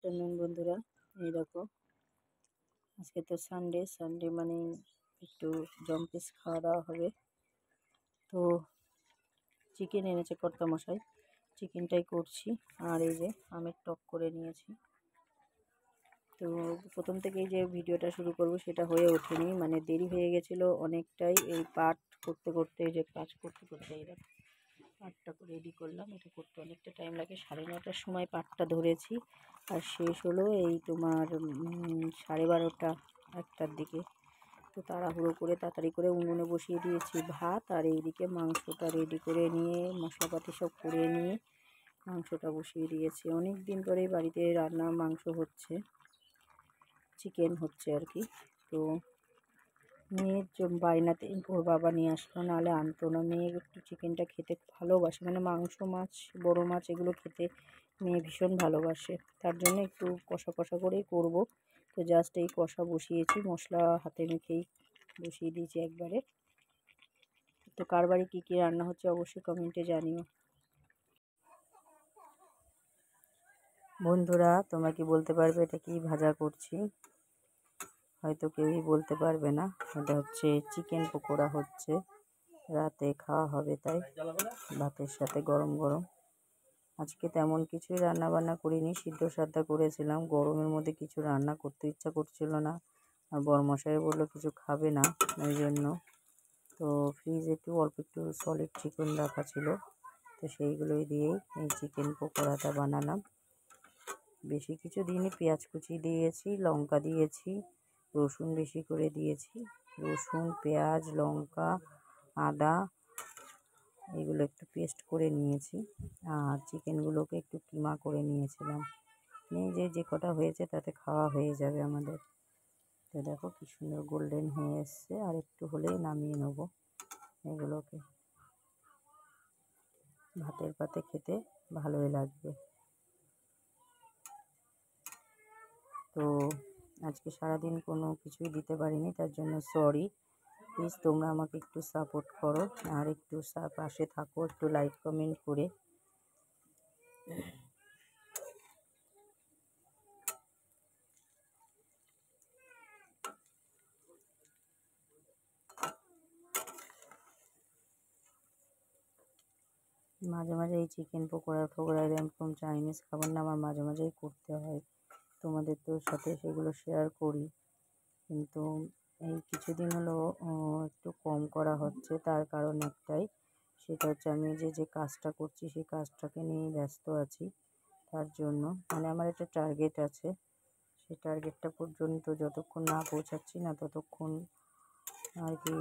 Afternoon বন্ধুরা। এই দেখো, আজকে তো সানডে মানে একটু জম্পিস খাওয়া দাওয়া হবে। তো চিকেন এনেছে কর্তামশাই, চিকেনটাই করছি। আর এই যে আমের টক করে নিয়েছি। তো প্রথম থেকে এই যে ভিডিওটা শুরু করব সেটা হয়ে ওঠেনি, মানে দেরি হয়ে গেছিলো অনেকটাই। এই পাট করতে করতে, এই যে কাজ করতে করতে এই দেখো পাটটা রেডি করলাম। এটা করতে অনেকটা টাইম লাগে। 9:30টার সময় পাটটা ধরেছি আর শেষ হলো এই তোমার 12:30 1টার দিকে। তো তাড়াহুড়ো করে তাড়াতাড়ি করে উনুনে বসিয়ে দিয়েছি ভাত, আর এইদিকে মাংসটা রেডি করে নিয়ে মশলাপাতি সব করে নিয়ে মাংসটা বসিয়ে দিয়েছি। অনেক দিন পরে বাড়িতে রান্না মাংস হচ্ছে, চিকেন হচ্ছে আর কি। তো মেয়ের বায়নাতে ওর বাবা নিয়ে আসলো, নাহলে আনতো না। মেয়ে একটু চিকেনটা খেতে ভালোবাসে, মানে মাংস মাছ বড় মাছ এগুলো খেতে মেয়ে ভীষণ ভালোবাসে। তার জন্য একটু কষা কষা করেই করব। তো জাস্ট এই কষা বসিয়েছি, মশলা হাতে মেখেই বসিয়ে দিয়েছি একবারে। তো কার বাড়ি কী কী রান্না হচ্ছে অবশ্যই কমেন্টে জানিও বন্ধুরা। তোমরা কি বলতে পারবে এটা কি ভাজা করছি? হয়তো কেউই বলতে পারবে না। এটা হচ্ছে চিকেন পকোড়া হচ্ছে, রাতে খাওয়া হবে তাই, ভাতের সাথে গরম গরম। আজকে তেমন কিছুই রান্না বান্না করিনি, সিদ্ধ সাদ্ধা করেছিলাম। গরমের মধ্যে কিছু রান্না করতে ইচ্ছা করছিল না, আর বরমশাই বললো কিছু খাবে না, ওই জন্য। তো ফ্রিজে অল্প একটু সলিড চিকেন রাখা ছিল, তো সেইগুলোই দিয়েই এই চিকেন পকোড়াটা বানালাম। বেশি কিছু দিইনি, পেঁয়াজ কুচি দিয়েছি, লঙ্কা দিয়েছি, রসুন বেশি করে দিয়েছি। রসুন, পেঁয়াজ, লঙ্কা, আদা এগুলো একটু পেস্ট করে নিয়েছি, আর চিকেনগুলোকে একটু কিমা করে নিয়েছিলাম। নিয়ে যে কটা হয়েছে তাতে খাওয়া হয়ে যাবে আমাদের। তো দেখো কি সুন্দর গোল্ডেন হয়ে এসছে, আর একটু হলেই নামিয়ে নেবো এগুলোকে। ভাতের পাতে খেতে ভালোই লাগবে। তো আজকে সারাদিন কোনো কিছুই দিতে পারিনি, তার জন্য সরি। প্লিজ তোমরা আমাকে একটু সাপোর্ট করো, আর একটু পাশে থাকো, একটু লাইক কমেন্ট করে। মাঝে মাঝে এই চিকেন পকোড়া এরকম চাইনিজ খাবার না আমার মাঝে মাঝেই করতে হয়, তোমাদের তো সাথে সেগুলো শেয়ার করি। কিন্তু এই কিছুদিন হলো একটু কম করা হচ্ছে। তার কারণ একটাই, সেটা হচ্ছে আমি যে কাজটা করছি সেই কাজটাকে নিয়ে ব্যস্ত আছি। তার জন্য মানে আমার একটা টার্গেট আছে, সেই টার্গেটটা পর্যন্ত যতক্ষণ না পৌঁছাচ্ছি না ততক্ষণ আর কি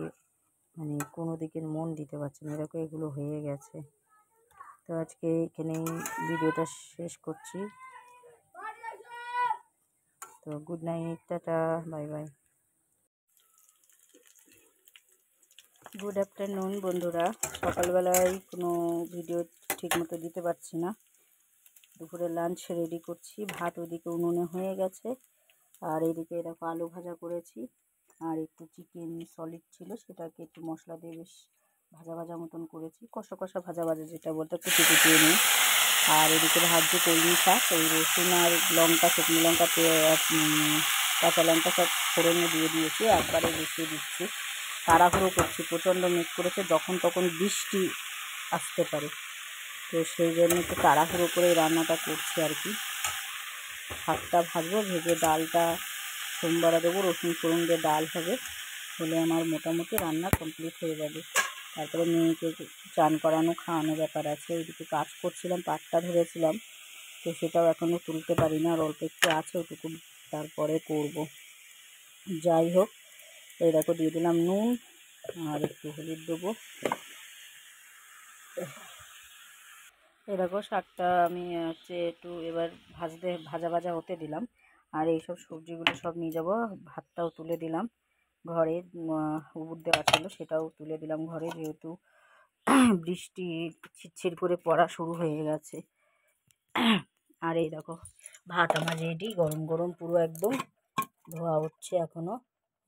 মানে কোনো দিকে মন দিতে পারছি না, এরকম এগুলো হয়ে গেছে। তো আজকে এখানেই ভিডিওটা শেষ করছি। তো good night, tata, bye bye. Good afternoon বন্ধুরা। সকালবেলায় কোনো ভিডিও ঠিকমতো দিতে পারছি না। দুপুরে লাঞ্চ রেডি করছি, ভাত ওইদিকে উনুনে হয়ে গেছে, আর এইদিকে দেখো আলু ভাজা করেছি, আর একটু চিকেন সলিড ছিল সেটাকে একটু মশলা দিয়ে বেশ ভাজা ভাজা মতন করেছি, কষা কষা ভাজা ভাজা যেটা বলতে, কুটিয়ে নিই। আর এদিকে ভাজছি কলমি শাক, ওই রসুন আর লঙ্কা, শুকনো লঙ্কা, কাঁচা লঙ্কা সব ফোড়নে দিয়ে দিয়েছি, একবারে বসিয়ে দিচ্ছি। তাড়াহুড়ো করছি, প্রচণ্ড মেঘ করেছে, যখন তখন বৃষ্টি আসতে পারে। তো সেই জন্য একটু তাড়াহুড়ো করে রান্নাটা করছি আর কি। শাকটা ভাজবো, ভেজে ডালটা সোমবারে দেবো, রসুন ফোড়ন দিয়ে ডাল হবে, হলে আমার মোটামুটি রান্না কমপ্লিট হয়ে যাবে। তারপরে মেয়েকে চান করানো, খাওয়ানো ব্যাপার আছে। ওইদিকে কাজ করছিলাম, পাটটা ধরেছিলাম, তো সেটাও এখনও তুলতে পারি না, আর অল্প একটু আছে, ওটুকু তারপরে করব। যাই হোক, এই দেখো দিয়ে দিলাম নুন, আর একটু হলুদ দেবো। এই দেখো শাকটা আমি হচ্ছে একটু এবার ভাজা ভাজা হতে দিলাম, আর এইসব সবজিগুলো সব নিয়ে যাবো। ভাতটাও তুলে দিলাম ঘরে, উবুর দেওয়া ছিল সেটাও তুলে দিলাম ঘরে, যেহেতু বৃষ্টি ছিটছিট করে পড়া শুরু হয়ে গেছে। আর এই দেখো ভাত আমার রেডি, গরম গরম পুরো একদম, ধোয়া উঠছে এখনও,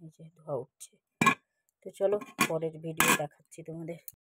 এই যে ধোয়া উঠছে। তো চলো পরের ভিডিও দেখাচ্ছি তোমাদের।